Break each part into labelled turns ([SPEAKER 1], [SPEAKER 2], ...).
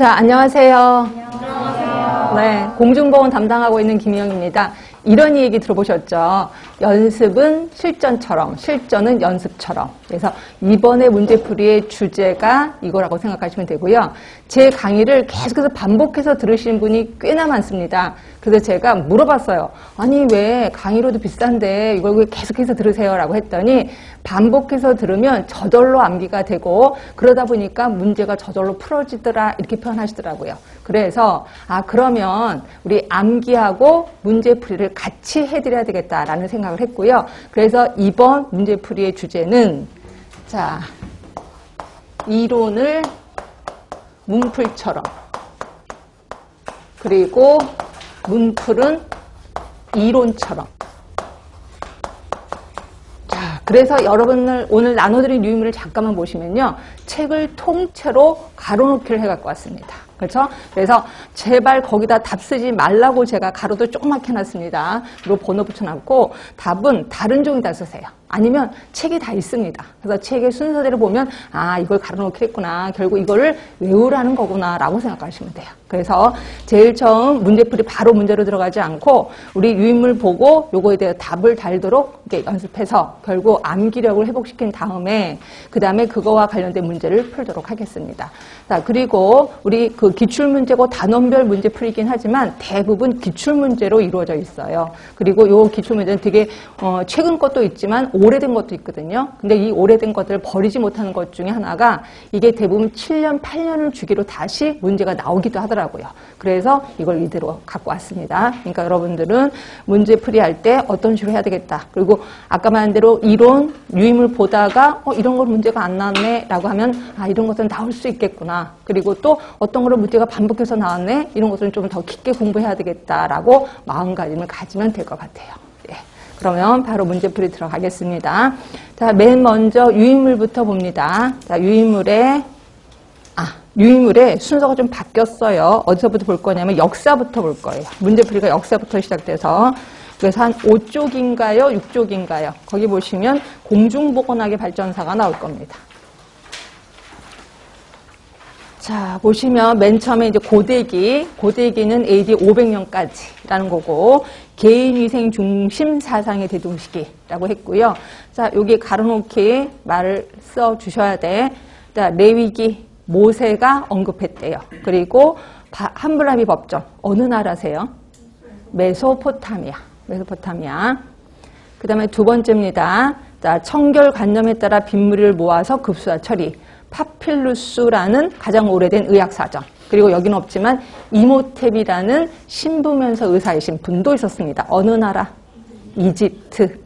[SPEAKER 1] 자, 안녕하세요.
[SPEAKER 2] 안녕하세요.
[SPEAKER 1] 네, 공중보건 담당하고 있는 김희영입니다. 이런 얘기 들어보셨죠? 연습은 실전처럼, 실전은 연습처럼. 그래서 이번에 문제풀이의 주제가 이거라고 생각하시면 되고요. 제 강의를 계속해서 반복해서 들으시는 분이 꽤나 많습니다. 그래서 제가 물어봤어요. 아니, 왜 강의로도 비싼데 이걸 왜 계속해서 들으세요? 라고 했더니 반복해서 들으면 저절로 암기가 되고 그러다 보니까 문제가 저절로 풀어지더라 이렇게 표현하시더라고요. 그래서 그러면 우리 암기하고 문제풀이를 같이 해드려야 되겠다라는 생각을 했고요. 그래서 이번 문제풀이의 주제는 자, 이론을 문풀처럼 그리고 문풀은 이론처럼. 자, 그래서 여러분들 오늘 나눠드린 유인물을 잠깐만 보시면요. 책을 통째로 가로놓기를 해갖고 왔습니다. 그렇죠? 그래서 제발 거기다 답 쓰지 말라고 제가 가로도 조그맣게 해놨습니다. 그리고 번호 붙여놨고 답은 다른 종이다 쓰세요. 아니면 책이 다 있습니다. 그래서 책의 순서대로 보면 이걸 가로놓기 했구나. 결국 이거를 외우라는 거구나 라고 생각하시면 돼요. 그래서 제일 처음 문제풀이 바로 문제로 들어가지 않고 우리 유인물 보고 요거에 대해 답을 달도록 이렇게 연습해서 결국 암기력을 회복시킨 다음에 그 다음에 그거와 관련된 문제를 풀도록 하겠습니다. 자, 그리고 우리 그 기출문제고 단원별 문제풀이긴 하지만 대부분 기출문제로 이루어져 있어요. 그리고 요 기출문제는 되게 최근 것도 있지만 오래된 것도 있거든요. 근데 이 오래된 것들을 버리지 못하는 것 중에 하나가 이게 대부분 7년, 8년을 주기로 다시 문제가 나오기도 하더라고요. 그래서 이걸 이대로 갖고 왔습니다. 그러니까 여러분들은 문제풀이 할 때 어떤 식으로 해야 되겠다. 그리고 아까 말한 대로 이론, 유인물 보다가 이런 건 문제가 안 나왔네 라고 하면 이런 것은 나올 수 있겠구나. 그리고 또 어떤 거를 문제가 반복해서 나왔네. 이런 것은 좀 더 깊게 공부해야 되겠다라고 마음가짐을 가지면 될 것 같아요. 그러면 바로 문제풀이 들어가겠습니다. 자, 맨 먼저 유인물부터 봅니다. 자, 유인물의 순서가 좀 바뀌었어요. 어디서부터 볼 거냐면 역사부터 볼 거예요. 문제풀이가 역사부터 시작돼서 그래서 한 5쪽인가요? 6쪽인가요? 거기 보시면 공중보건학의 발전사가 나올 겁니다. 자, 보시면 맨 처음에 이제 고대기는 AD 500년까지라는 거고, 개인위생 중심 사상의 대동시기라고 했고요. 자, 여기 가로놓기 말을 써 주셔야 돼. 자, 레위기, 모세가 언급했대요. 그리고 함무라비 법정, 어느 나라세요? 메소포타미아. 그 다음에 두 번째입니다. 자, 청결관념에 따라 빗물을 모아서 급수와 처리. 파필루스라는 가장 오래된 의학사전. 그리고 여기는 없지만 이모텝이라는 신부면서 의사이신 분도 있었습니다. 어느 나라? 이집트.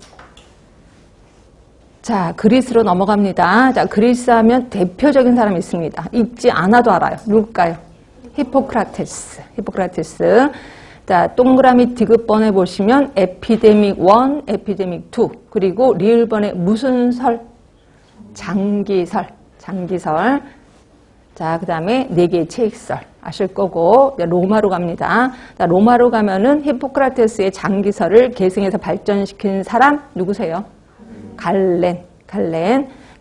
[SPEAKER 1] 자, 그리스로 넘어갑니다. 자, 그리스 하면 대표적인 사람이 있습니다. 읽지 않아도 알아요. 누굴까요? 히포크라테스. 자, 동그라미 디귿번에 보시면 에피데믹 1, 에피데믹 2. 그리고 리을번에 무슨 설? 장기설. 자, 그 다음에 4개의 체익설 아실 거고, 로마로 갑니다. 자, 로마로 가면은 히포크라테스의 장기설을 계승해서 발전시킨 사람 누구세요? 갈렌.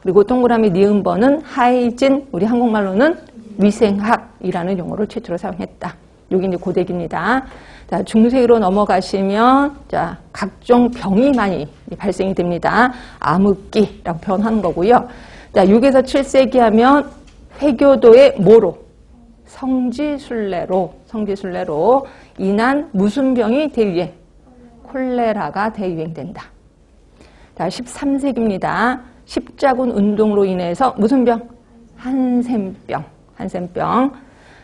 [SPEAKER 1] 그리고 동그라미 니은번은 하이진, 우리 한국말로는 위생학이라는 용어를 최초로 사용했다. 여기 이제 고대기입니다. 자, 중세기로 넘어가시면, 자, 각종 병이 많이 발생이 됩니다. 암흑기라고 표현하는 거고요. 자, 6에서 7세기 하면 회교도의 뭐로? 성지순례로 인한 무슨 병이 대유행? 콜레라가 대유행된다. 자, 13세기입니다. 십자군 운동으로 인해서 무슨 병? 한센병.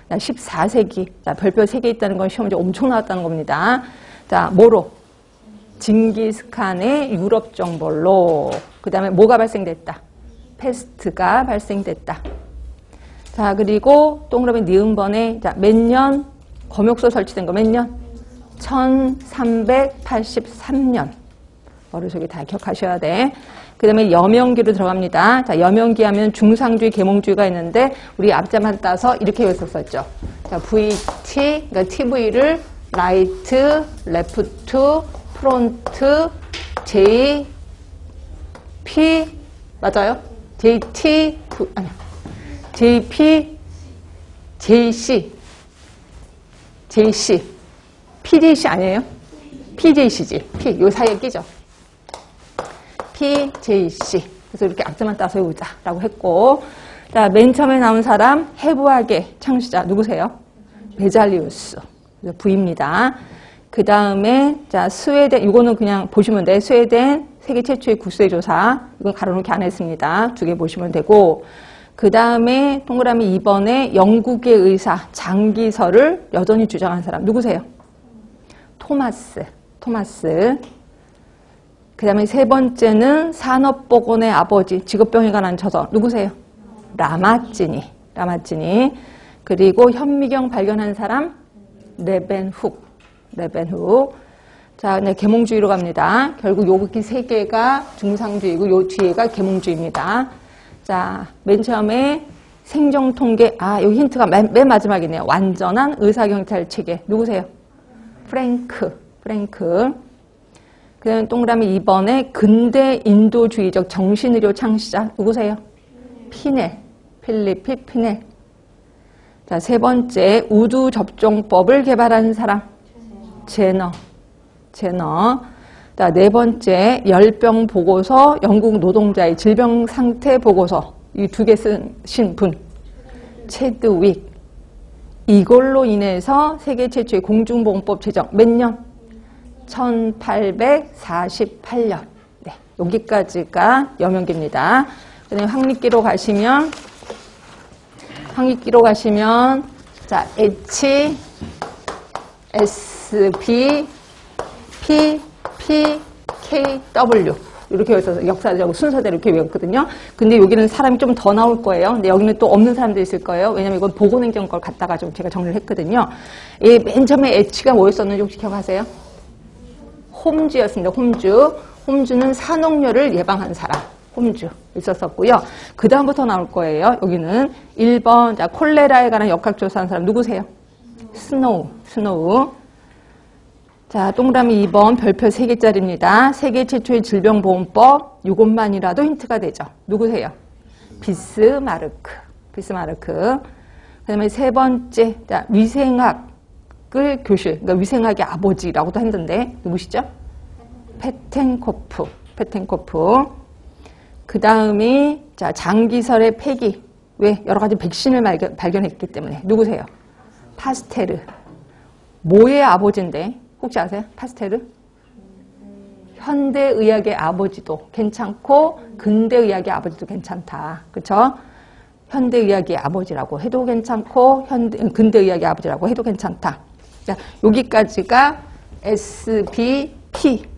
[SPEAKER 1] 자, 14세기. 자, 별표 3개 있다는 건 시험에 엄청 나왔다는 겁니다. 자, 뭐로? 징기스칸의 유럽 정벌로. 그 다음에 뭐가 발생됐다? 패스트가 발생됐다. 자, 그리고 동그라미 니은번에 자, 몇 년? 검역소 설치된 거 몇 년? 1383년. 머릿속에 다 기억하셔야 돼. 그 다음에 여명기로 들어갑니다. 자, 여명기 하면 중상주의, 계몽주의가 있는데 우리 앞자만 따서 이렇게 했었죠. 자, VT, 그러니까 TV를 라이트, 레프트, 프론트, JP, 맞아요? JP, JC, PJC 아니에요? PJC지. P, 요 사이에 끼죠. PJC. 그래서 이렇게 앞자만 따서 외우자라고 했고, 자, 맨 처음에 나온 사람, 해부학의 창시자, 누구세요? 베잘리우스. V입니다. 그 다음에, 자, 스웨덴, 이거는 그냥 보시면 돼. 스웨덴 세계 최초의 국세조사. 이건 가로놓기 안 했습니다. 2개 보시면 되고, 그 다음에 동그라미 2번에 영국의 의사, 장기설을 여전히 주장한 사람, 누구세요? 토마스. 그 다음에 세 번째는 산업보건의 아버지, 직업병에 관한 저서, 누구세요? 라마찌니. 그리고 현미경 발견한 사람, 레벤훅. 자, 네, 계몽주의로 갑니다. 결국 요기 세 개가 중상주의고 요 뒤에가 계몽주의입니다. 자, 맨 처음에 생정통계, 여기 힌트가 맨 마지막이네요. 완전한 의사경찰 체계. 누구세요? 프랭크. 그 다음에 동그라미 2번에 근대 인도주의적 정신의료 창시자. 누구세요? 필리피 피넬. 자, 세 번째, 우두 접종법을 개발한 사람. 제너. 자, 네 번째, 열병 보고서, 영국 노동자의 질병 상태 보고서. 이 2개 쓴 분. 체드윅. 이걸로 인해서 세계 최초의 공중보건법 제정. 몇 년? 1848년. 네, 여기까지가 여명기입니다. 그 다음에 학립기로 가시면, 자, H, S, B, P, K, W. 이렇게 해서 역사적으로 순서대로 이렇게 외웠거든요. 근데 여기는 사람이 좀 더 나올 거예요. 근데 여기는 또 없는 사람도 있을 거예요. 왜냐면 이건 보건행정 걸 갖다가 좀 제가 정리를 했거든요. 이 맨 처음에 H가 뭐였었는지 혹시 기억하세요? 홈즈였습니다. 홈즈는 산옥열을 예방한 사람. 홈즈 있었었고요. 그 다음부터 나올 거예요. 여기는 1번, 자, 콜레라에 관한 역학조사한 사람 누구세요? 스노우. 자, 동그라미 2번 별표 3개짜리입니다. 세계 최초의 질병보건법, 이것만이라도 힌트가 되죠. 누구세요? 비스마르크. 그 다음에 세 번째, 자, 위생학을 그러니까 위생학의 아버지라고도 했는데, 누구시죠? 페텐코프. 그 다음이, 자, 장기설의 폐기. 왜? 여러 가지 백신을 발견했기 때문에. 누구세요? 파스테르. 뭐의 아버지인데? 혹시 아세요? 파스테르? 현대의학의 아버지도 괜찮고 근대의학의 아버지도 괜찮다. 그렇죠? 현대의학의 아버지라고 해도 괜찮고 근대의학의 아버지라고 해도 괜찮다. 자, 여기까지가 S, B, P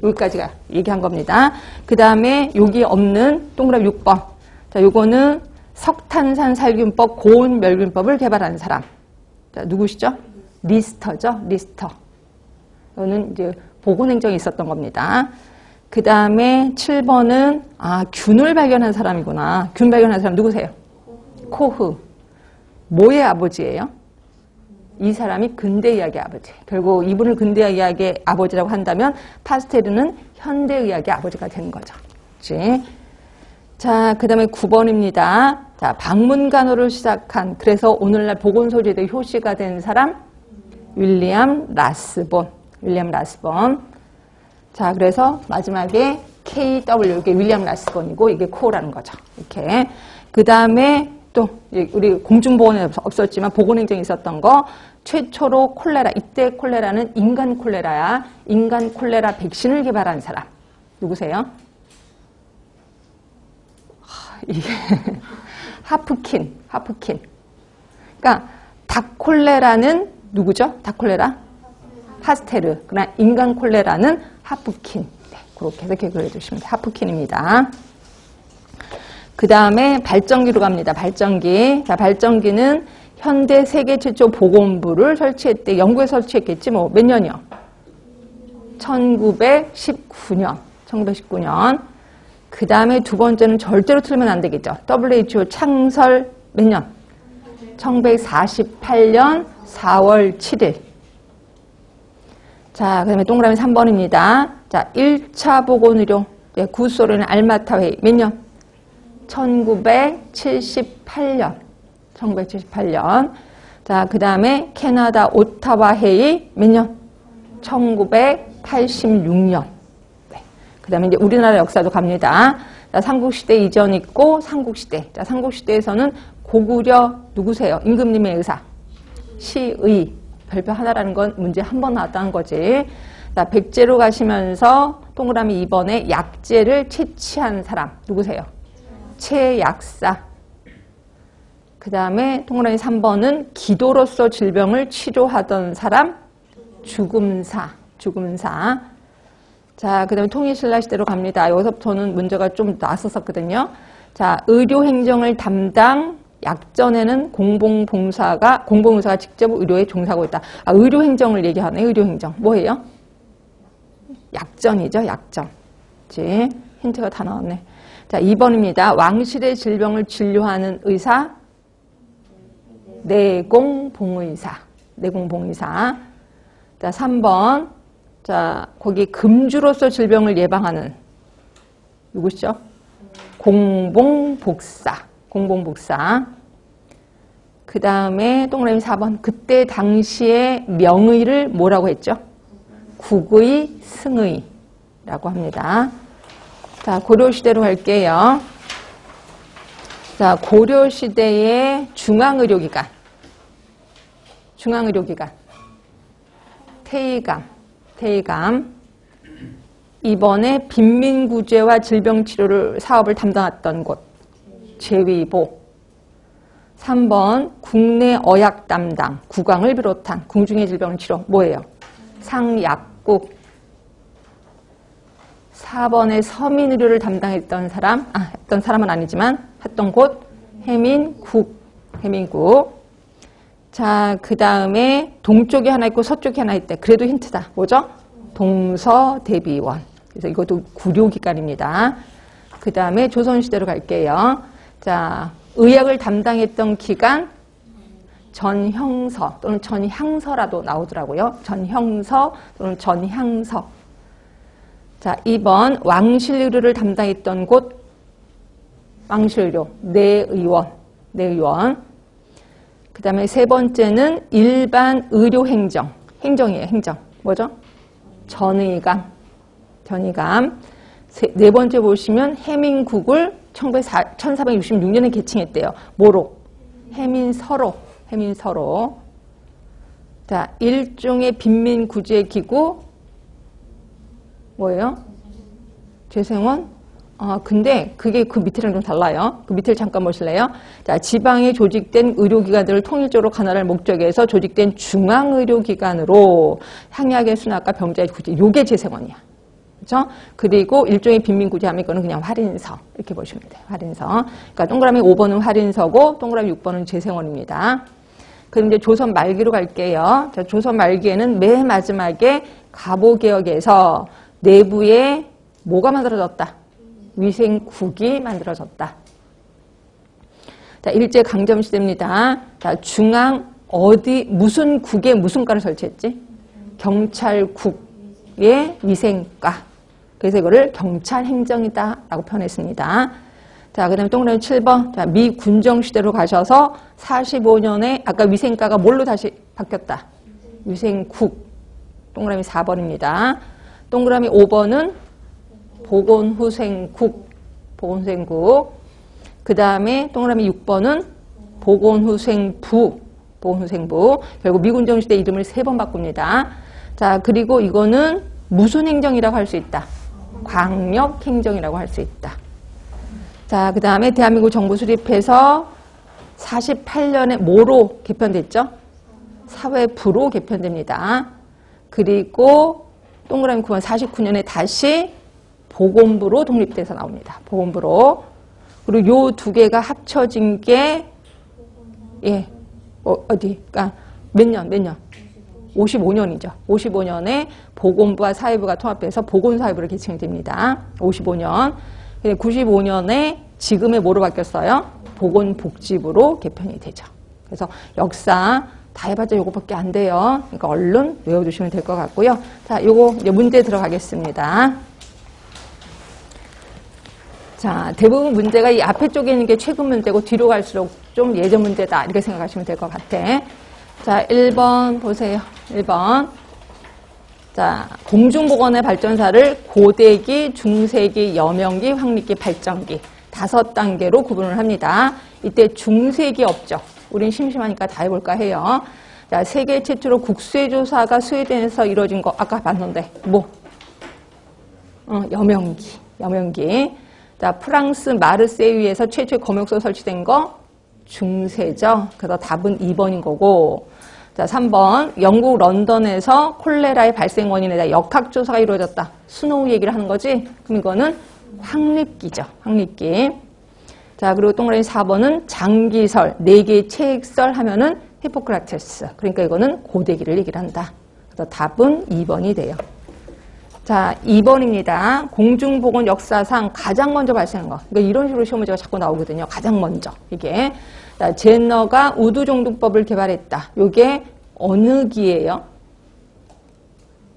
[SPEAKER 1] 여기까지가 얘기한 겁니다. 그 다음에 여기 없는 동그라미 6번. 자, 요거는 석탄산 살균법, 고온멸균법을 개발한 사람. 자, 누구시죠? 리스터죠? 이거는 이제 보건행정에 있었던 겁니다. 그 다음에 7번은, 균을 발견한 사람이구나. 균 발견한 사람 누구세요? 코흐. 뭐의 아버지예요? 이 사람이 근대의학의 아버지. 결국 이분을 근대의학의 아버지라고 한다면 파스테르는 현대의학의 아버지가 되는 거죠. 그치? 자, 그 다음에 9번입니다. 자, 박물관으로 시작한, 그래서 오늘날 보건소재의 효시가 된 사람, 윌리엄 라스본. 자, 그래서 마지막에 KW, 이게 윌리엄 라스본이고, 이게 코어라는 거죠. 이렇게. 그 다음에 또, 우리 공중보건에 없었지만 보건행정에 있었던 거, 최초로 콜레라, 이때 콜레라는 인간 콜레라야. 인간 콜레라 백신을 개발한 사람. 누구세요? 이게, 하프킨. 그러니까, 닭콜레라는 누구죠? 닭콜레라? 파스테르. 그러나 인간 콜레라는 하프킨. 네, 그렇게 해서 기억을 해주시면 돼요. 하프킨입니다. 그 다음에 발전기로 갑니다. 발전기. 자, 발전기는 현대 세계 최초 보건부를 설치했대. 영국에 설치했겠지 뭐. 몇 년이요? 1919년. 그 다음에 두 번째는 절대로 틀리면 안 되겠죠. WHO 창설 몇 년? 1948년 4월 7일. 자, 그 다음에 동그라미 3번입니다. 자, 1차 보건의료. 네, 구소련의 알마타 회의. 몇 년? 1978년. 1978년. 자, 그 다음에 캐나다 오타와 회의 몇 년? 1986년. 네. 그 다음에 이제 우리나라 역사도 갑니다. 자, 삼국시대 이전 있고 삼국시대. 자, 삼국시대에서는 고구려 누구세요? 임금님의 의사. 시의. 별표 하나라는 건 문제 한 번 나왔다는 거지. 자, 백제로 가시면서 동그라미 2번에 약제를 채취한 사람 누구세요? 채약사. 그 다음에 동그라미 3번은 기도로서 질병을 치료하던 사람 죽음사. 죽음사. 자, 그 다음에 통일신라 시대로 갑니다. 여기서부터는 문제가 좀 나왔었거든요. 자, 의료행정을 담당 약전에는 공봉봉사가 직접 의료에 종사하고 있다. 아, 의료행정을 얘기하네. 의료행정. 뭐예요? 약전이죠. 약전. 그치? 힌트가 다 나왔네. 자, 2번입니다. 왕실의 질병을 진료하는 의사. 내공봉의사. 내공봉의사. 자, 3번. 자, 거기 금주로서 질병을 예방하는 누구시죠? 공봉복사. 공봉복사. 그 다음에 동그라미 4번. 그때 당시의 명의를 뭐라고 했죠? 국의, 승의라고 합니다. 자, 고려시대로 갈게요. 자, 고려시대의 중앙의료기관. 중앙의료기관. 태의감. 이번에 빈민구제와 질병치료를 사업을 담당했던 곳. 제위보. 3번 국내 어약 담당. 구강을 비롯한 궁중의 질병을 치료. 뭐예요? 상약국. 4번에 서민의료를 담당했던 사람. 했던 사람은 아니지만 했던 곳. 해민국. 자, 그 다음에 동쪽에 하나 있고 서쪽에 하나 있대. 그래도 힌트다. 뭐죠? 동서대비원. 그래서 이것도 구료기관입니다. 그 다음에 조선시대로 갈게요. 자, 의학을 담당했던 기관 전형서 또는 전향서라도 나오더라고요. 전형서 또는 전향서. 자, 2번 왕실의료를 담당했던 곳 왕실의료 내의원. 그 다음에 세 번째는 일반 의료행정. 행정이에요. 행정. 뭐죠? 전의감. 네 번째 보시면 해민국을 1466년에 개칭했대요. 뭐로? 해민서로. 자, 일종의 빈민구제기구 뭐예요? 재생원? 근데 그게 그 밑에랑 좀 달라요. 그 밑을 잠깐 보실래요? 자, 지방에 조직된 의료기관들을 통일적으로 관할할 목적에서 조직된 중앙의료기관으로 향약의 순학과 병자의 구제. 요게 재생원이야. 그렇죠? 그리고 일종의 빈민구제 하면 이거는 그냥 활인서. 이렇게 보시면 돼요. 활인서. 그러니까 동그라미 5번은 활인서고 동그라미 6번은 재생원입니다. 그럼 이제 조선 말기로 갈게요. 자, 조선 말기에는 맨 마지막에 갑오개혁에서 내부에 뭐가 만들어졌다? 위생국이 만들어졌다. 자, 일제강점시대입니다. 자, 중앙 어디 무슨 국에 무슨 과를 설치했지? 경찰국의 위생과. 그래서 이거를 경찰행정이다라고 표현했습니다. 자, 그 다음에 동그라미 7번. 자, 미 군정시대로 가셔서 45년에 아까 위생과가 뭘로 다시 바뀌었다? 위생국. 동그라미 4번입니다. 동그라미 5번은 보건후생국. 그 다음에 동그라미 6번은 보건후생부. 결국 미군정시대 이름을 3번 바꿉니다. 자, 그리고 이거는 무슨 행정이라고 할 수 있다? 광역행정이라고 할 수 있다. 자, 그 다음에 대한민국 정부 수립해서 48년에 뭐로 개편됐죠? 사회부로 개편됩니다. 그리고 동그라미 9번 49년에 다시 보건부로 독립돼서 나옵니다. 보건부로. 그리고 요 두 개가 합쳐진 게 어디가 몇 년? 55년이죠. 55년에 보건부와 사회부가 통합해서 보건사회부로 개칭이 됩니다. 55년. 95년에 지금의 뭐로 바뀌었어요? 보건복지부로 개편이 되죠. 그래서 역사 다 해봤자 요거밖에 안 돼요. 그러니까 얼른 외워두시면 될 것 같고요. 자, 요거 이제 문제 들어가겠습니다. 자, 대부분 문제가 이 앞에 쪽에 있는 게 최근 문제고 뒤로 갈수록 좀 예전 문제다. 이렇게 생각하시면 될 것 같아. 자, 1번 보세요. 1번. 자, 공중보건의 발전사를 고대기, 중세기, 여명기, 황리기, 발전기 5단계로 구분을 합니다. 이때 중세기 없죠. 우린 심심하니까 다 해볼까 해요. 자, 세계 최초로 국세조사가 스웨덴에서 이루어진 거 아까 봤는데 뭐? 여명기. 자, 프랑스 마르세유에서 최초의 검역소 설치된 거 중세죠. 그래서 답은 2번인 거고. 자, 3번. 영국 런던에서 콜레라의 발생 원인에 대한 역학조사가 이루어졌다. 스노우 얘기를 하는 거지? 그럼 이거는 황립기죠. 황립기. 자, 그리고 동그라미 4번은 장기설, 4개의 체액설 하면은 히포크라테스. 그러니까 이거는 고대기를 얘기를 한다. 그래서 답은 2번이 돼요. 자, 2번입니다. 공중보건 역사상 가장 먼저 발생한 거. 그러니까 이런 식으로 시험 문제가 자꾸 나오거든요. 가장 먼저. 이게. 자, 제너가 우두종등법을 개발했다. 요게 어느 기예요?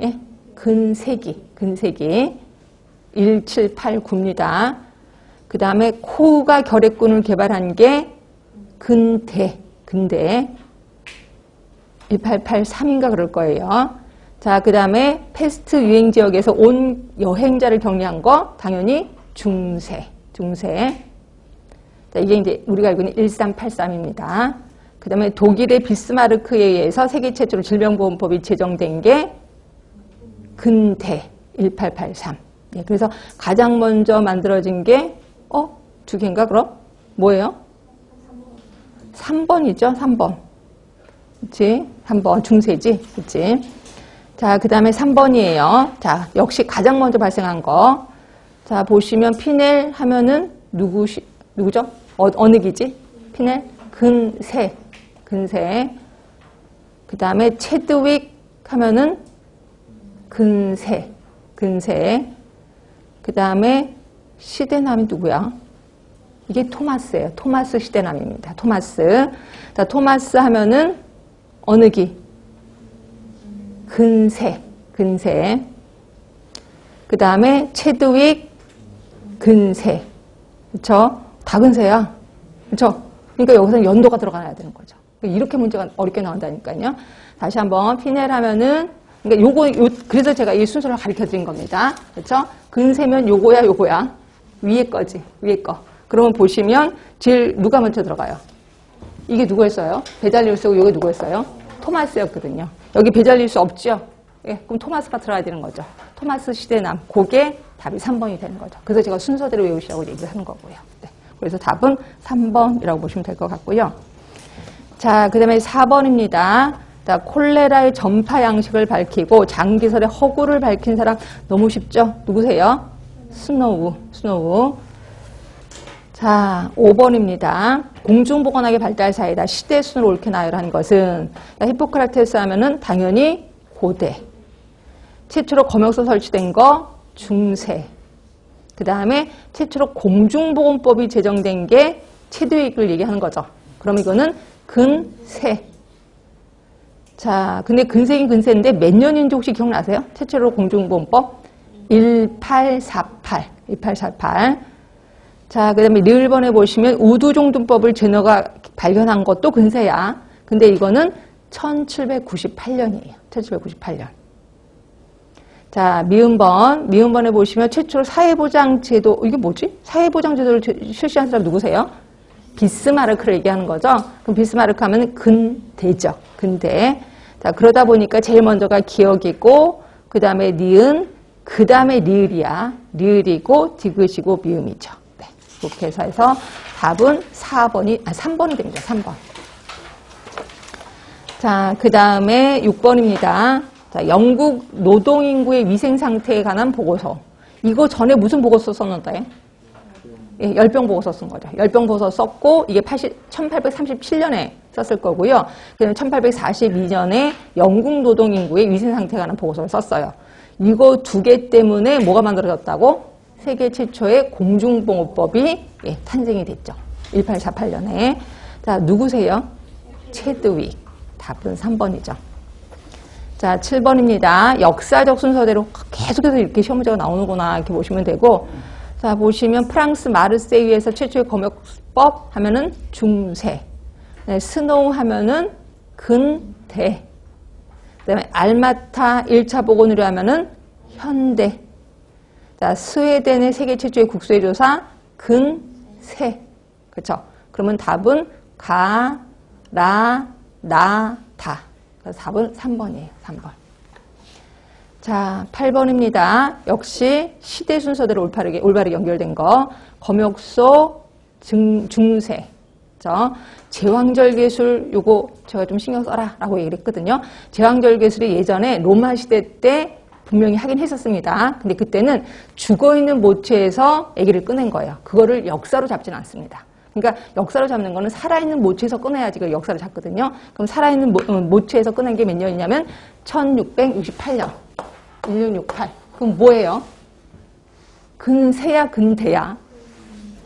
[SPEAKER 1] 예? 근세기. 1789입니다. 그 다음에 코우가 결핵군을 개발한 게 근대. 1883인가 그럴 거예요. 자, 그 다음에 패스트 유행 지역에서 온 여행자를 격리한 거 당연히 중세. 자, 이게 이제 우리가 알고 있는 1383입니다. 그 다음에 독일의 비스마르크에 의해서 세계 최초로 질병보건법이 제정된 게 근대 1883. 예, 그래서 가장 먼저 만들어진 게 2개인가 그럼? 뭐예요? 3번이죠. 3번. 그치? 3번 중세지. 그치? 자, 그 다음에 3번이에요. 자, 역시 가장 먼저 발생한 거. 자, 보시면 피넬 하면은 누구죠? 어느 기지? 피넬? 근세. 그 다음에 체드윅 하면은 근세. 그 다음에 시대남이 누구야? 이게 토마스예요. 토마스 시대남입니다. 토마스. 자, 토마스 하면은 어느 기? 근세. 그 다음에 체드윅 근세. 그쵸? 다 근세야. 그쵸? 그러니까 여기서는 연도가 들어가야 되는 거죠. 이렇게 문제가 어렵게 나온다니까요. 다시 한번 피넬 하면은 그러니까 그래서 제가 이 순서를 가르쳐 드린 겁니다. 그쵸? 근세면 요거야. 위에 거지. 위에 거. 그러면 보시면 제일 누가 먼저 들어가요? 이게 누구였어요? 베잘리우스고 이게 누구였어요? 토마스였거든요. 여기 베잘리우스 없죠? 예, 그럼 토마스가 들어야 되는 거죠. 토마스 시대남. 그게 답이 3번이 되는 거죠. 그래서 제가 순서대로 외우시라고 얘기를 하는 거고요. 네. 그래서 답은 3번이라고 보시면 될 것 같고요. 자, 그 다음에 4번입니다. 자, 콜레라의 전파 양식을 밝히고 장기설의 허구를 밝힌 사람 너무 쉽죠? 누구세요? 스노우. 자, 5번입니다. 공중보건학의 발달 사이다. 시대 순으로 옳게 나열한 것은 히포크라테스 하면은 당연히 고대. 최초로 검역소 설치된 거 중세. 그 다음에 최초로 공중보건법이 제정된 게 체드윅을 얘기하는 거죠. 그럼 이거는 근세. 자, 근데 근세긴 근세인데 몇 년인지 혹시 기억나세요? 최초로 공중보건법 1848. 자, 그 다음에 리을번에 보시면 우두종등법을 제너가 발견한 것도 근세야. 근데 이거는 1798년이에요. 1798년. 자, 미음번에 보시면 최초로 사회보장제도, 이게 뭐지? 사회보장제도를 실시한 사람 누구세요? 비스마르크를 얘기하는 거죠. 그럼 비스마르크 하면 근대죠. 근대. 자, 그러다 보니까 제일 먼저가 기억이고, 그 다음에 니은, 그 다음에 리을이야. 리을이고, 디귿이고, 미음이죠. 네. 이렇게 해서 답은 3번이 됩니다. 3번. 자, 그 다음에 6번입니다. 자, 영국 노동인구의 위생 상태에 관한 보고서. 이거 전에 무슨 보고서 썼는데? 예, 열병 보고서 쓴 거죠. 열병 보고서 썼고, 이게 1837년에 썼을 거고요. 그다음에 1842년에 영국 노동인구의 위생 상태에 관한 보고서를 썼어요. 이거 2개 때문에 뭐가 만들어졌다고? 세계 최초의 공중보건법이 탄생이 됐죠. 1848년에. 자, 누구세요? 체드윅. 답은 3번이죠. 자, 7번입니다. 역사적 순서대로 계속해서 이렇게 시험 문제가 나오는구나 이렇게 보시면 되고, 자, 보시면 프랑스 마르세유에서 최초의 검역법 하면은 중세. 네, 스노우 하면은 근대. 그다음에 알마타 1차 보건의료 하면은 현대. 자, 스웨덴의 세계 최초의 국소의 조사 근세. 그렇죠? 그러면 답은 가, 라, 나, 다. 그래서 답은 3번이에요. 3번. 자, 8번입니다. 역시 시대 순서대로 올바르게 연결된 거. 검역소 중세. 제왕절개술 요거 제가 좀 신경 써라 라고 얘기를 했거든요. 제왕절개술이 예전에 로마 시대 때 분명히 하긴 했었습니다. 근데 그때는 죽어있는 모체에서 아기를 꺼낸 거예요. 그거를 역사로 잡지는 않습니다. 그러니까 역사로 잡는 거는 살아있는 모체에서 꺼내야지 그 역사를 잡거든요. 그럼 살아있는 모체에서 꺼낸 게 몇 년이냐면 1668년. 1668. 그럼 뭐예요? 근세야 근대야?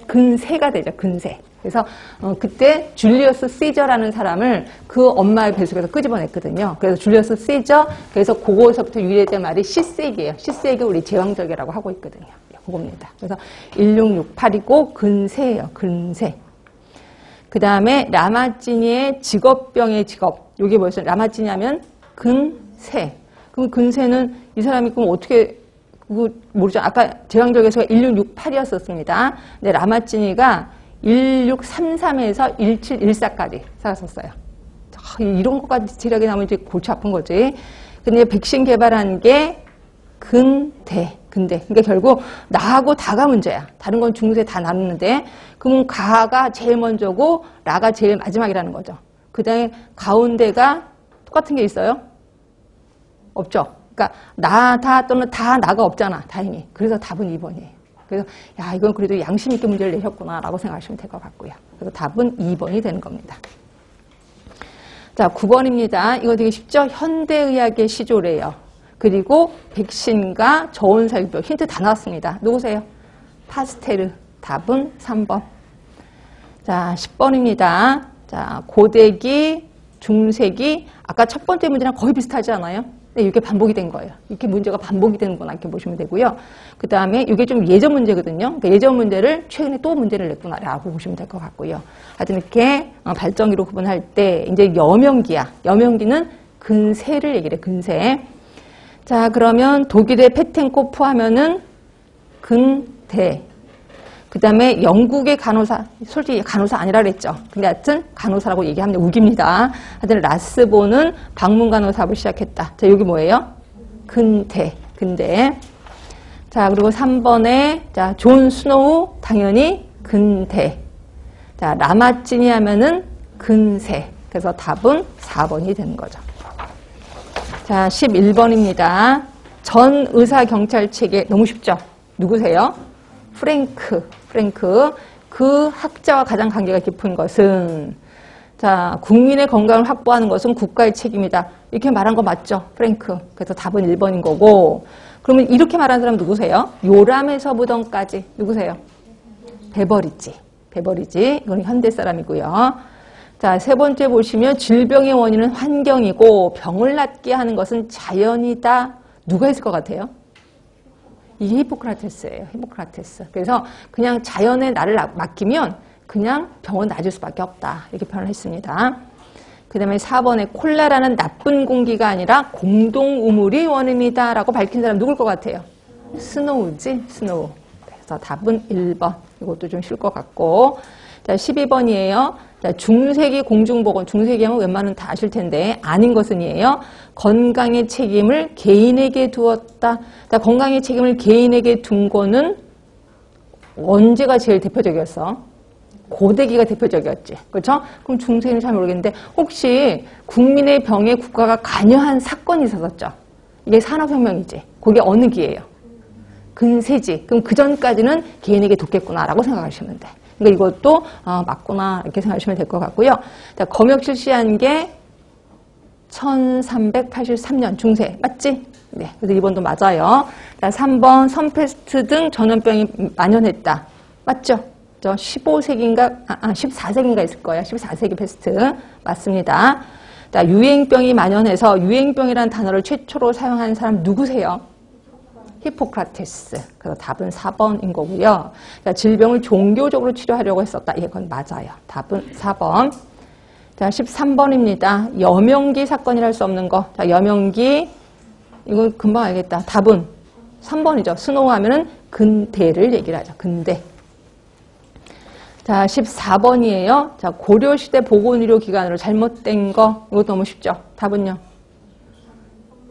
[SPEAKER 1] 근세가 되죠. 근세. 그래서 그때 줄리어스 시저라는 사람을 그 엄마의 뱃속에서 끄집어냈거든요. 그래서 줄리어스 시저, 그래서 그거서부터 유래된 말이 시세기예요. 시세기 우리 제왕절개라고 하고 있거든요. 그겁니다. 그래서 1668이고 근세예요. 근세. 그 다음에 라마찌니의 직업병의 직업. 이게 뭐였어요? 라마찌니 하면 근세. 그럼 근세는 이 사람이 그럼 어떻게 그거 모르죠. 아까 제왕절개서가 1668이었었습니다. 근데 라마찌니가 1633에서 1714까지 살았었어요. 이런 것까지 대략이 나오면 이제 골치 아픈 거지. 근데 백신 개발한 게 근대. 그러니까 결국 나하고 다가 문제야. 다른 건 중세 다 나누는데, 그러면 가가 제일 먼저고 라가 제일 마지막이라는 거죠. 그 다음에 가운데가 똑같은 게 있어요? 없죠. 그러니까 나다 또는 다 나가 없잖아. 다행히. 그래서 답은 2번이에요. 그래서 야, 이건 그래도 양심 있게 문제를 내셨구나 라고 생각하시면 될 것 같고요. 그래서 답은 2번이 되는 겁니다. 자, 9번입니다. 이거 되게 쉽죠? 현대의학의 시조래요. 그리고 백신과 저온살균 힌트 다 나왔습니다. 누구세요? 파스테르. 답은 3번. 자, 10번입니다. 자, 고대기, 중세기. 아까 첫 번째 문제랑 거의 비슷하지 않아요? 네, 이게 반복이 된 거예요. 이렇게 문제가 반복이 되는구나 이렇게 보시면 되고요. 그 다음에 이게 좀 예전 문제거든요. 그러니까 예전 문제를 최근에 또 문제를 냈구나라고 보시면 될 것 같고요. 하여튼 이렇게 발정기로 구분할 때 이제 여명기야. 여명기는 근세를 얘기를 해. 근세. 자, 그러면 독일의 페텐코프 하면은 근대. 그 다음에 영국의 간호사, 솔직히 간호사 아니라 그랬죠. 근데 하여튼 간호사라고 얘기하면 우깁니다. 하여튼 라스보는 방문간호 사업을 시작했다. 자, 여기 뭐예요? 근대. 자, 그리고 3번에, 자, 존 스노우, 당연히 근대. 자, 라마찌니 하면은 근세. 그래서 답은 4번이 되는 거죠. 자, 11번입니다. 전 의사경찰체계, 너무 쉽죠? 누구세요? 프랭크. 그 학자와 가장 관계가 깊은 것은, 자, 국민의 건강을 확보하는 것은 국가의 책임이다. 이렇게 말한 거 맞죠? 프랭크. 그래서 답은 1번인 거고. 그러면 이렇게 말한 사람 누구세요? 요람에서 무덤까지. 누구세요? 베버리지. 이건 현대 사람이고요. 자, 세 번째 보시면 질병의 원인은 환경이고 병을 낫게 하는 것은 자연이다. 누가 했을 것 같아요? 이게 히포크라테스예요. 히포크라테스. 그래서 그냥 자연에 나를 맡기면 그냥 병은 나아질 수밖에 없다. 이렇게 표현을 했습니다. 그 다음에 4번에 콜레라는 나쁜 공기가 아니라 공동우물이 원인이다 라고 밝힌 사람 누굴 것 같아요? 스노우지? 스노우. 그래서 답은 1번. 이것도 좀 쉬울 것 같고. 자, 12번이에요. 자, 중세기 공중보건. 중세기 하면 웬만하면 다 아실 텐데 아닌 것은이에요. 건강의 책임을 개인에게 두었다. 자, 건강의 책임을 개인에게 둔 거는 언제가 제일 대표적이었어? 고대기가 대표적이었지. 그렇죠? 그럼 중세기는 잘 모르겠는데 혹시 국민의 병에 국가가 관여한 사건이 있었었죠? 이게 산업혁명이지. 그게 어느 기예요? 근세지. 그럼 그 전까지는 개인에게 뒀겠구나라고 생각하시면 돼. 그러니까 이것도 맞구나 이렇게 생각하시면 될 것 같고요. 자, 검역 실시한 게 1383년 중세 맞지? 네, 그래서 2번도 맞아요. 자, 3번 선페스트 등 전염병이 만연했다. 맞죠? 15세기인가 14세기인가 있을 거예요. 14세기 페스트 맞습니다. 자, 유행병이 만연해서 유행병이라는 단어를 최초로 사용한 사람 누구세요? 히포크라테스. 그래서 답은 4번인 거고요. 자, 질병을 종교적으로 치료하려고 했었다. 이건 맞아요. 답은 4번. 자, 13번입니다. 여명기 사건이라 할 수 없는 거. 자, 여명기. 이건 금방 알겠다. 답은 3번이죠. 스노우 하면은 근대를 얘기를 하죠. 근대. 자, 14번이에요. 자, 고려시대 보건의료기관으로 잘못된 거. 이거 너무 쉽죠. 답은요.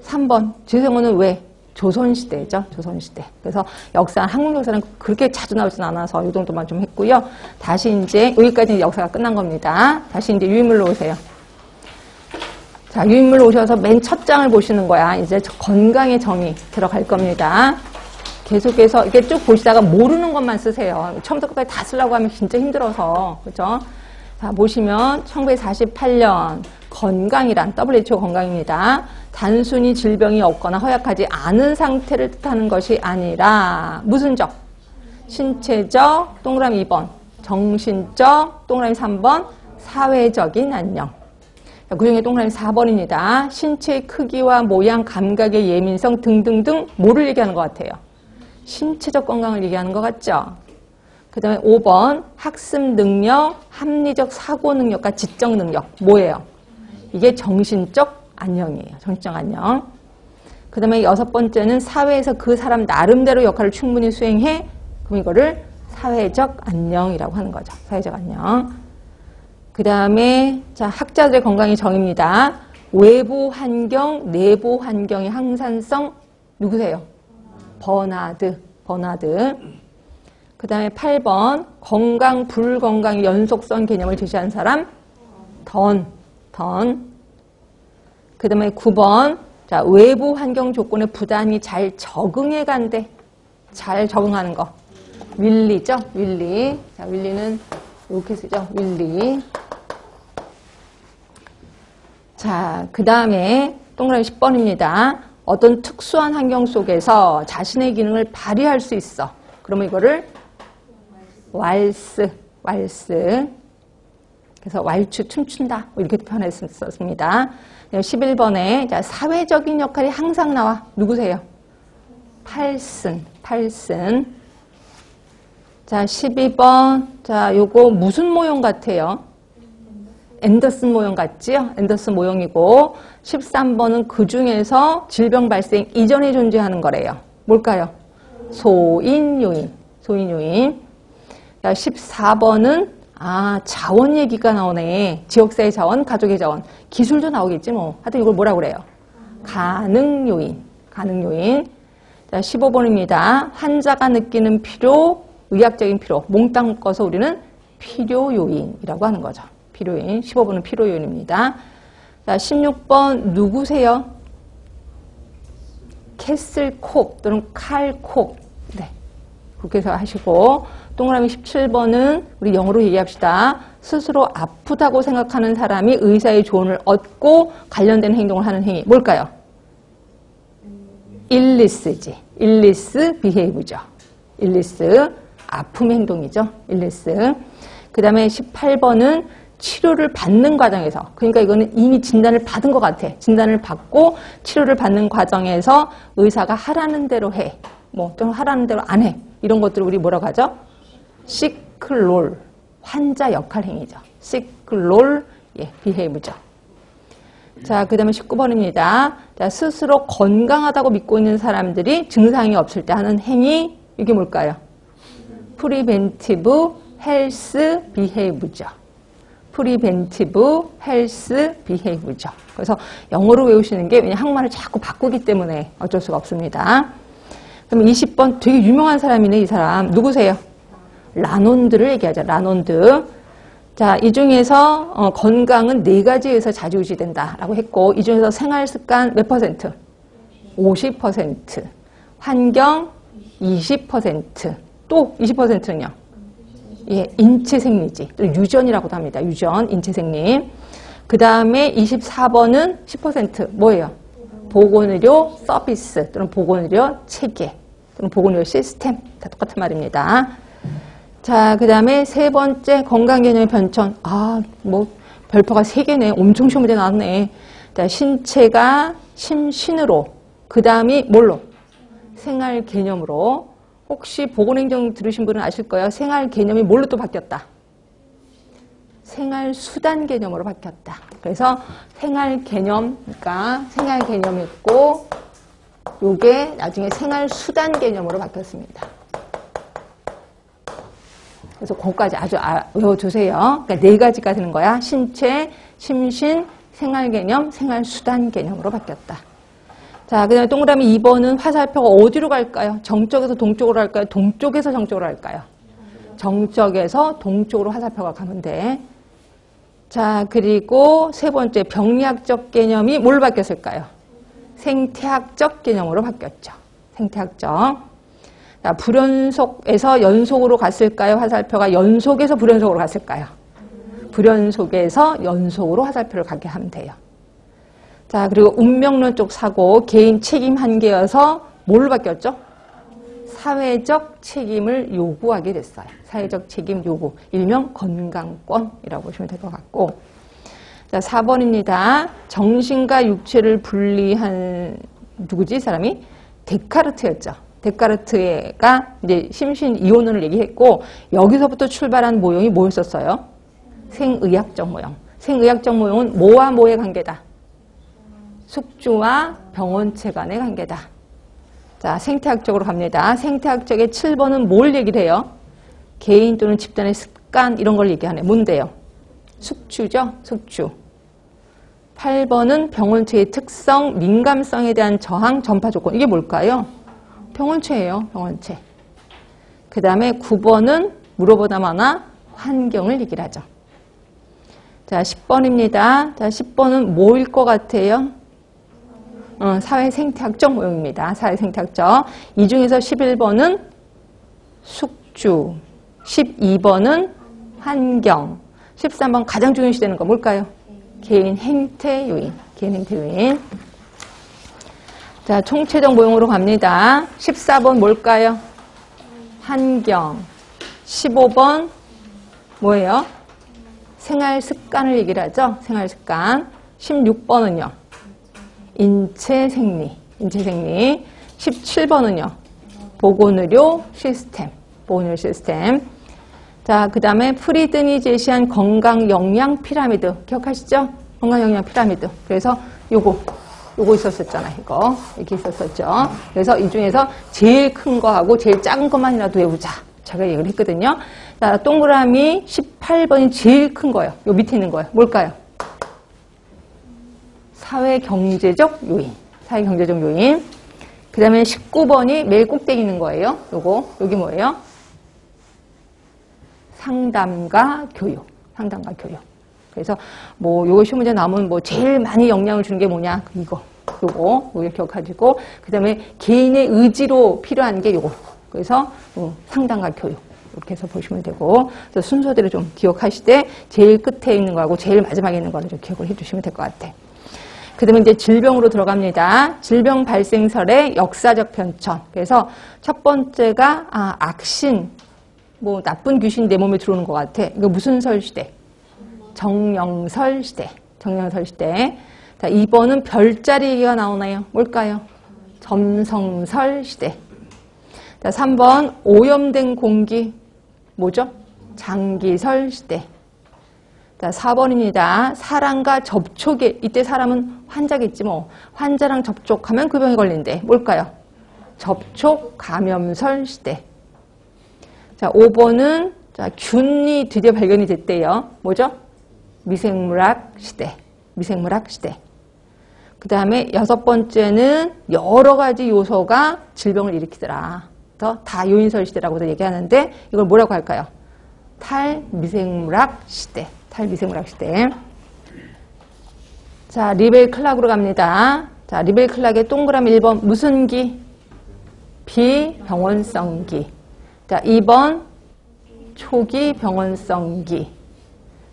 [SPEAKER 1] 3번. 지성호는 왜? 조선시대죠. 조선시대. 그래서 역사, 한국 역사는 그렇게 자주 나오진 않아서 이 정도만 좀 했고요. 다시 이제 여기까지 역사가 끝난 겁니다. 다시 이제 유인물로 오세요. 자, 유인물로 오셔서 맨 첫 장을 보시는 거야. 이제 건강의 정의 들어갈 겁니다. 계속해서 이렇게 쭉 보시다가 모르는 것만 쓰세요. 처음부터 끝까지 다 쓰려고 하면 진짜 힘들어서. 그죠? 자, 보시면 1948년 건강이란 WHO 건강입니다. 단순히 질병이 없거나 허약하지 않은 상태를 뜻하는 것이 아니라 무슨 적? 신체적, 동그라미 2번. 정신적, 동그라미 3번. 사회적인 안녕. 그 중에 동그라미 4번입니다. 신체의 크기와 모양, 감각의 예민성 등등등 뭐를 얘기하는 것 같아요? 신체적 건강을 얘기하는 것 같죠? 그 다음에 5번 학습 능력, 합리적 사고 능력과 지적 능력 뭐예요? 이게 정신적 안녕이에요. 정신적 안녕. 그 다음에 6번째는 사회에서 그 사람 나름대로 역할을 충분히 수행해. 그럼 이거를 사회적 안녕이라고 하는 거죠. 사회적 안녕. 그 다음에 자 학자들의 건강의 정의입니다. 외부 환경, 내부 환경의 항산성 누구세요? 버나드. 그 다음에 8번 건강, 불건강의 연속성 개념을 제시한 사람 던. 그 다음에 9번 자 외부 환경 조건에 부단히 잘 적응해 간대. 잘 적응하는 거. 윌리죠? 윌리. 자, 윌리는 이렇게 쓰죠? 윌리. 자, 그 다음에 동그라미 10번입니다. 어떤 특수한 환경 속에서 자신의 기능을 발휘할 수 있어. 그러면 이거를 왈스. 그래서 왈츠, 춤춘다. 이렇게 표현했었습니다. 11번에 자, 사회적인 역할이 항상 나와. 누구세요? 팔슨. 자, 12번. 자, 요거 무슨 모형 같아요? 앤더슨 모형 같지요? 앤더슨 모형이고 13번은 그 중에서 질병 발생 이전에 존재하는 거래요. 뭘까요? 소인요인. 자, 14번은 자원 얘기가 나오네. 지역사회 자원, 가족의 자원. 기술도 나오겠지 뭐. 하여튼 이걸 뭐라고 그래요? 가능요인. 자, 15번입니다. 환자가 느끼는 피로, 의학적인 피로. 몽땅 묶어서 우리는 필요요인이라고 하는 거죠. 필요요인. 15번은 필요요인입니다. 자, 16번 누구세요? 캐슬콕 또는 칼콕. 네. 그렇게 해서 하시고 동그라미 17번은 우리 영어로 얘기합시다. 스스로 아프다고 생각하는 사람이 의사의 조언을 얻고 관련된 행동을 하는 행위. 뭘까요? 일리스지. 일리스 비헤이브죠. 일리스. 아픔 행동이죠. 일리스. 그 다음에 18번은 치료를 받는 과정에서, 그러니까 이거는 이미 진단을 받은 것 같아. 진단을 받고 치료를 받는 과정에서 의사가 하라는 대로 해. 좀 하라는 대로 안 해. 이런 것들을 우리 뭐라고 하죠? 시클롤. 환자 역할 행위죠. 시클롤, 비헤이브죠. 자, 그 다음에 19번입니다. 자, 스스로 건강하다고 믿고 있는 사람들이 증상이 없을 때 하는 행위, 이게 뭘까요? 프리벤티브 헬스 비헤이브죠. 프리벤티브 헬스 비헤이브죠. 그래서 영어로 외우시는 게 왜냐 한국말을 자꾸 바꾸기 때문에 어쩔 수가 없습니다. 그럼 20번 되게 유명한 사람이네, 이 사람. 누구세요? 라논드를 얘기하죠. 라논드. 자, 이 중에서 건강은 4가지에서 좌지우지된다라고 했고, 이 중에서 생활습관 몇 퍼센트? 50%. 환경 20%. 또 20%는요? 인체생리지. 또 유전이라고도 합니다. 유전, 인체생리. 그 다음에 24번은 10% 뭐예요? 보건의료 서비스 또는 보건의료 체계 또는 보건의료 시스템. 다 똑같은 말입니다. 자, 그 다음에 3번째 건강개념의 변천. 별표가 3개네. 엄청 쉬운 문제 나왔네. 자, 신체가 심신으로. 그 다음이 뭘로? 생활 개념으로. 혹시 보건행정 들으신 분은 아실 거예요. 생활 개념이 뭘로 또 바뀌었다? 생활 수단 개념으로 바뀌었다. 그래서 생활 개념, 그러니까 생활 개념이 있고 요게 나중에 생활 수단 개념으로 바뀌었습니다. 그래서 그거까지 아주 외워두세요. 그러니까 4가지가 되는 거야. 신체, 심신, 생활 개념, 생활 수단 개념으로 바뀌었다. 자, 그 다음에 동그라미 2번은 화살표가 어디로 갈까요? 정쪽에서 동쪽으로 갈까요? 동쪽에서 정쪽으로 갈까요? 정쪽에서 동쪽으로 화살표가 가면 돼. 자, 그리고 세 번째 병리학적 개념이 뭘로 바뀌었을까요? 생태학적 개념으로 바뀌었죠. 생태학적. 자, 불연속에서 연속으로 갔을까요? 화살표가 연속에서 불연속으로 갔을까요? 불연속에서 연속으로 화살표를 가게 하면 돼요. 자, 그리고 운명론적 사고, 개인 책임 한계여서 뭘로 바뀌었죠? 사회적 책임을 요구하게 됐어요. 사회적 책임 요구. 일명 건강권이라고 보시면 될 것 같고. 자, 4번입니다. 정신과 육체를 분리한, 누구지, 이 사람이? 데카르트였죠. 데카르트가 이제 심신 이원론을 얘기했고, 여기서부터 출발한 모형이 뭐였었어요? 생의학적 모형. 생의학적 모형은 뭐와 뭐의 관계다? 숙주와 병원체 간의 관계다. 자, 생태학적으로 갑니다. 생태학적의 7번은 뭘 얘기를 해요? 개인 또는 집단의 습관 이런 걸 얘기하네. 뭔데요? 숙주죠? 숙주. 8번은 병원체의 특성, 민감성에 대한 저항, 전파 조건. 이게 뭘까요? 병원체예요. 병원체. 그 다음에 9번은 물어보다 많아 환경을 얘기를 하죠. 자, 10번입니다. 자, 10번은 뭐일 것 같아요? 사회생태학적 모형입니다. 사회생태학적. 이 중에서 11번은 숙주, 12번은 환경, 13번 가장 중요시되는 거 뭘까요? 개인 행태 요인. 개인 행태 요인. 자, 총체적 모형으로 갑니다. 14번 뭘까요? 환경. 15번 뭐예요? 생활 습관을 얘기를 하죠. 생활 습관. 16번은요. 인체 생리. 인체 생리. 17번은요. 보건의료 시스템. 보건의료 시스템. 자, 그 다음에 프리든이 제시한 건강 영양 피라미드. 기억하시죠? 건강 영양 피라미드. 그래서 요거 있었었잖아요. 이거. 이렇게 있었었죠. 그래서 이 중에서 제일 큰 거하고 제일 작은 것만이라도 외우자. 제가 얘기를 했거든요. 자, 동그라미 18번이 제일 큰 거예요. 요 밑에 있는 거예요. 뭘까요? 사회경제적 요인. 사회경제적 요인. 그 다음에 19번이 매일 꼭대기 있는 거예요. 여기 뭐예요? 상담과 교육. 상담과 교육. 그래서 뭐 요거 시험 문제 나오면 뭐 제일 많이 영향을 주는 게 뭐냐? 요거 기억하시고, 그 다음에 개인의 의지로 필요한 게 요거. 그래서 상담과 교육. 이렇게 해서 보시면 되고, 그래서 순서대로 좀 기억하시되 제일 끝에 있는 거하고 제일 마지막에 있는 거를 좀 기억을 해주시면 될 것 같아. 그 다음에 이제 질병으로 들어갑니다. 질병 발생설의 역사적 편찬. 그래서 첫 번째가 악신, 뭐 나쁜 귀신이 내 몸에 들어오는 것 같아. 이거 무슨 설 시대? 정령설 시대. 정령설 시대. 자, 2번은 별자리 얘기가 나오나요? 뭘까요? 점성설 시대. 자, 3번 오염된 공기. 뭐죠? 장기설 시대. 자, 4번입니다. 사람과 접촉에, 이때 사람은 환자겠지 뭐. 환자랑 접촉하면 그 병이 걸린대. 뭘까요? 접촉 감염설 시대. 자, 5번은 자, 균이 드디어 발견이 됐대요. 뭐죠? 미생물학 시대. 미생물학 시대. 그 다음에 6번째는 여러 가지 요소가 질병을 일으키더라. 다 요인설 시대라고도 얘기하는데 이걸 뭐라고 할까요? 탈미생물학 시대. 탈미생물학 시대. 자, 리벨 클락으로 갑니다. 자, 리벨 클락의 동그라미 1번 무슨 기? 비병원성기. 자, 2번 초기 병원성기.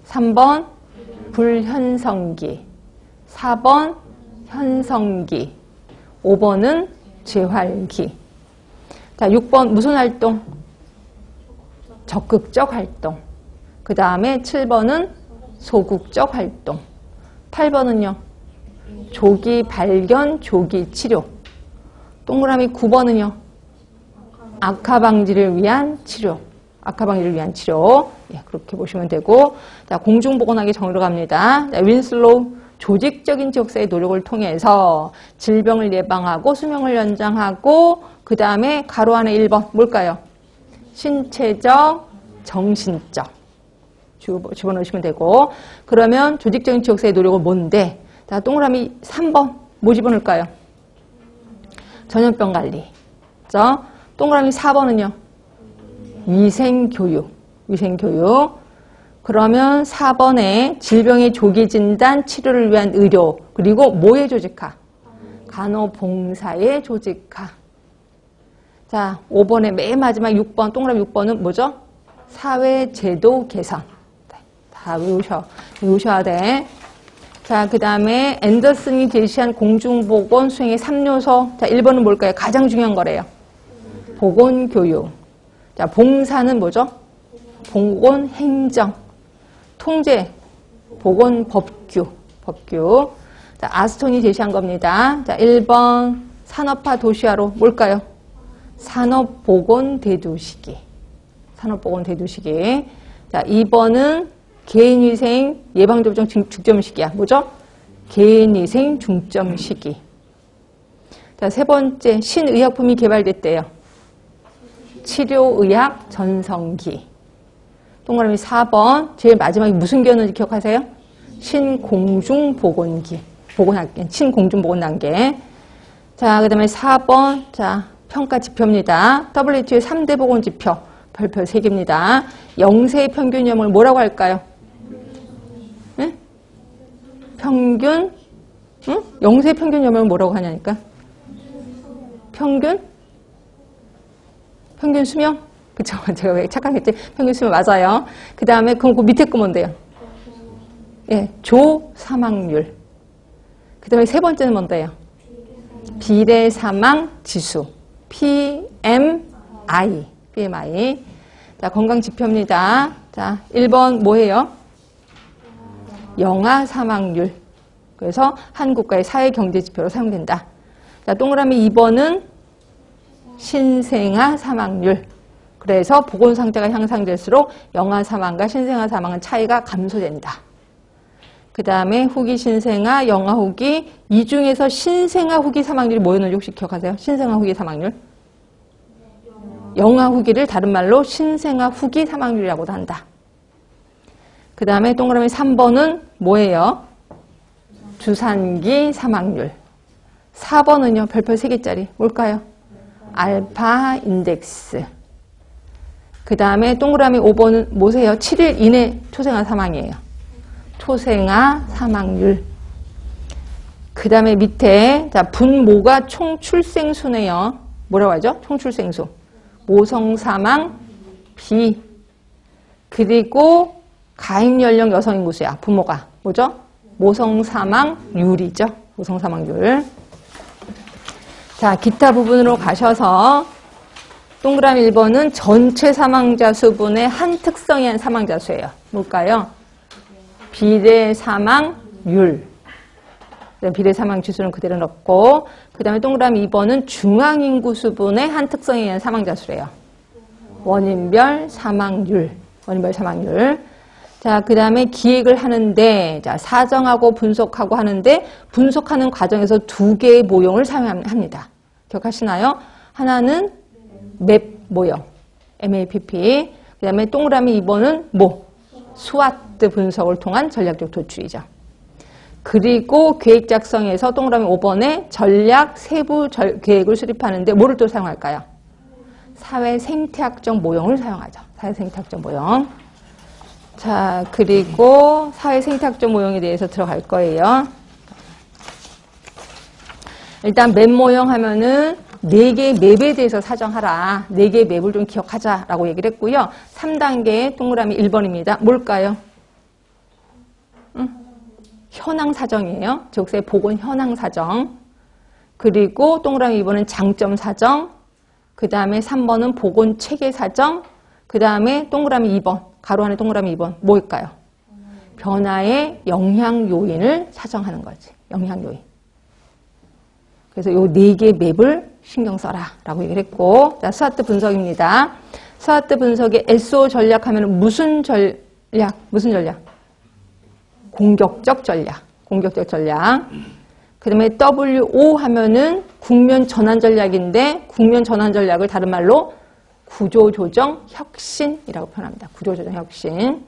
[SPEAKER 1] 3번 불현성기. 4번 현성기. 5번은 재활기. 자, 6번 무슨 활동? 적극적 활동. 그 다음에 7번은 소극적 활동. 8번은요. 조기 발견, 조기 치료. 동그라미 9번은요. 악화 방지를 위한 치료. 악화 방지를 위한 치료. 예, 그렇게 보시면 되고. 자, 공중보건학의 정의로 갑니다. 자, 윈슬로우. 조직적인 지역사회의 노력을 통해서 질병을 예방하고 수명을 연장하고 그 다음에 가로 안에 1번 뭘까요? 신체적, 정신적 집어넣으시면 되고 그러면 조직적인 지역사회의 노력은 뭔데? 자, 동그라미 3번 뭐 집어넣을까요? 전염병 관리. 그렇죠? 동그라미 4번은요? 위생교육. 위생교육. 그러면 4번에 질병의 조기 진단, 치료를 위한 의료, 그리고 뭐의 조직화? 간호봉사의 조직화. 자, 5번에 맨 마지막 6번, 동그라미 6번은 뭐죠? 사회제도 개선. 다 외우셔야 돼. 자, 그 다음에 앤더슨이 제시한 공중보건 수행의 3요소. 자, 1번은 뭘까요? 가장 중요한 거래요. 보건교육. 자, 봉사는 뭐죠? 보건행정. 통제, 보건법규. 자, 아스톤이 제시한 겁니다. 자, 1번 산업화 도시화로 뭘까요? 산업보건대두시기. 산업보건대두시기. 자, 2번은 개인위생 예방접종 중점시기야. 뭐죠? 개인위생 중점시기. 자, 세 번째 신의약품이 개발됐대요. 치료의학 전성기. 동그라미 4번 제일 마지막에 무슨 기였는지 기억하세요? 신공중보건기. 신공중보건 단계. 자, 그 다음에 4번 자 평가 지표입니다. WHO의 3대 보건 지표 별표 3개입니다. 영세 평균염을 뭐라고 할까요? 네? 평균? 응? 영세 평균염을 뭐라고 하냐니까? 평균 수명? 그쵸? 제가 왜 착각했지? 평균 수명 맞아요. 그 다음에 그럼 그 밑에 거 뭔데요? 예, 조 사망률. 그 다음에 세 번째는 뭔데요? 비례 사망 지수. PMI. 자, 건강 지표입니다. 자, 1번 뭐예요? 영아 사망률. 그래서 한 국가의 사회 경제 지표로 사용된다. 자, 동그라미 2번은 신생아 사망률. 그래서 보건 상태가 향상될수록 영아 사망과 신생아 사망은 차이가 감소된다. 그 다음에 후기 신생아, 영아 후기, 이 중에서 신생아 후기 사망률이 뭐였는지 혹시 기억하세요? 신생아 후기 사망률? 영아 후기를 다른 말로 신생아 후기 사망률이라고도 한다. 그 다음에 동그라미 3번은 뭐예요? 주산기 사망률. 4번은요, 별표 3개짜리. 뭘까요? 알파 인덱스. 그 다음에 동그라미 5번은 뭐세요? 7일 이내 초생아 사망이에요. 초생아 사망률. 그 다음에 밑에 자 분모가 총출생수네요. 뭐라고 하죠? 총출생수. 모성사망 비. 그리고 가임연령 여성 인구수야. 분모가. 뭐죠? 모성사망률이죠. 모성사망률. 자, 기타 부분으로 가셔서 동그라미 1번은 전체 사망자 수분의 한 특성이 한 사망자 수예요. 뭘까요? 비례 사망률. 비례 사망 지수는 그대로 넣고 그 다음에 동그라미 2번은 중앙인구 수분의 한 특성에 의한 사망자 수래요. 원인별 사망률. 자, 그 다음에 기획을 하는데 자, 사정하고 분석하고 하는데 분석하는 과정에서 두 개의 모형을 사용합니다. 기억하시나요? 하나는 맵 모형, MAPP. 그 다음에 동그라미 2번은 뭐? 스와트 분석을 통한 전략적 도출이죠. 그리고 계획 작성에서 동그라미 5번에 전략 세부 계획을 수립하는데 뭐를 또 사용할까요? 사회 생태학적 모형을 사용하죠. 사회 생태학적 모형. 자, 그리고 사회 생태학적 모형에 대해서 들어갈 거예요. 일단 맵 모형 하면은 4개의 맵에 대해서 사정하라. 4개의 맵을 좀 기억하자라고 얘기를 했고요. 3단계 동그라미 1번입니다. 뭘까요? 현황 사정이에요. 지역사회 보건 현황 사정. 그리고 동그라미 2번은 장점 사정. 그 다음에 3번은 보건 체계 사정. 그 다음에 동그라미 2번, 가로 안에 동그라미 2번 뭘까요? 변화의 영향 요인을 사정하는 거지. 영향 요인. 그래서 이 4개의 맵을 신경 써라 라고 얘기를 했고, 자, 스와트 분석입니다. 스와트 분석의 SO 전략 하면 무슨 전략? 무슨 전략? 공격적 전략. 공격적 전략. 그 다음에 WO 하면은 국면 전환 전략인데, 국면 전환 전략을 다른 말로 구조조정 혁신이라고 표현합니다. 구조조정 혁신.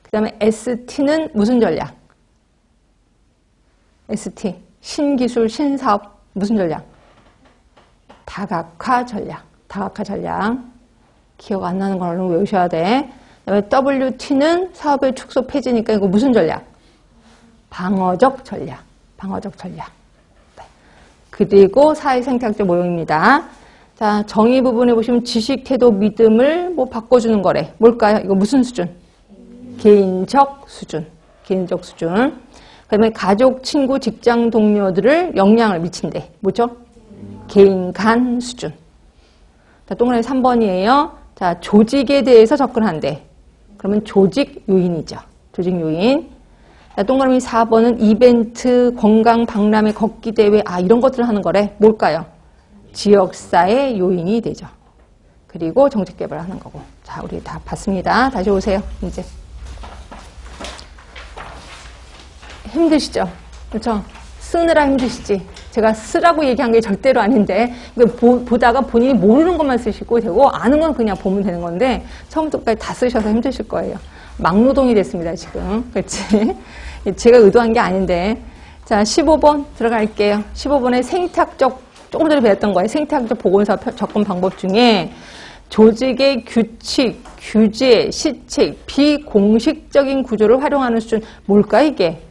[SPEAKER 1] 그 다음에 ST는 무슨 전략? ST. 신기술, 신사업. 무슨 전략? 다각화 전략. 다각화 전략. 기억 안 나는 걸 얼른 외우셔야 돼. 그 다음에 WT는 사업의 축소 폐지니까 이거 무슨 전략? 방어적 전략. 방어적 전략. 네. 그리고 사회생태학적 모형입니다. 자, 정의 부분에 보시면 지식, 태도, 믿음을 뭐 바꿔주는 거래. 뭘까요? 이거 무슨 수준? 개인적 수준. 개인적 수준. 그 다음에 가족, 친구, 직장 동료들을 영향을 미친대. 뭐죠? 개인 간 수준. 자, 동그라미 3번이에요. 자, 조직에 대해서 접근한대. 그러면 조직 요인이죠. 조직 요인. 자, 동그라미 4번은 이벤트, 건강, 박람회, 걷기 대회, 이런 것들을 하는 거래. 뭘까요? 지역사회 요인이 되죠. 그리고 정책 개발을 하는 거고. 자, 우리 다 봤습니다. 다시 오세요. 이제. 힘드시죠? 그렇죠? 쓰느라 힘드시지. 제가 쓰라고 얘기한 게 절대로 아닌데, 보다가 본인이 모르는 것만 쓰시고 되고, 아는 건 그냥 보면 되는 건데, 처음부터 끝까지 다 쓰셔서 힘드실 거예요. 막노동이 됐습니다, 지금. 그렇지? 제가 의도한 게 아닌데. 자, 15번 들어갈게요. 15번에 생태학적, 조금 전에 배웠던 거예요. 생태학적 보건사 접근 방법 중에 조직의 규칙, 규제, 시책, 비공식적인 구조를 활용하는 수준. 뭘까, 이게?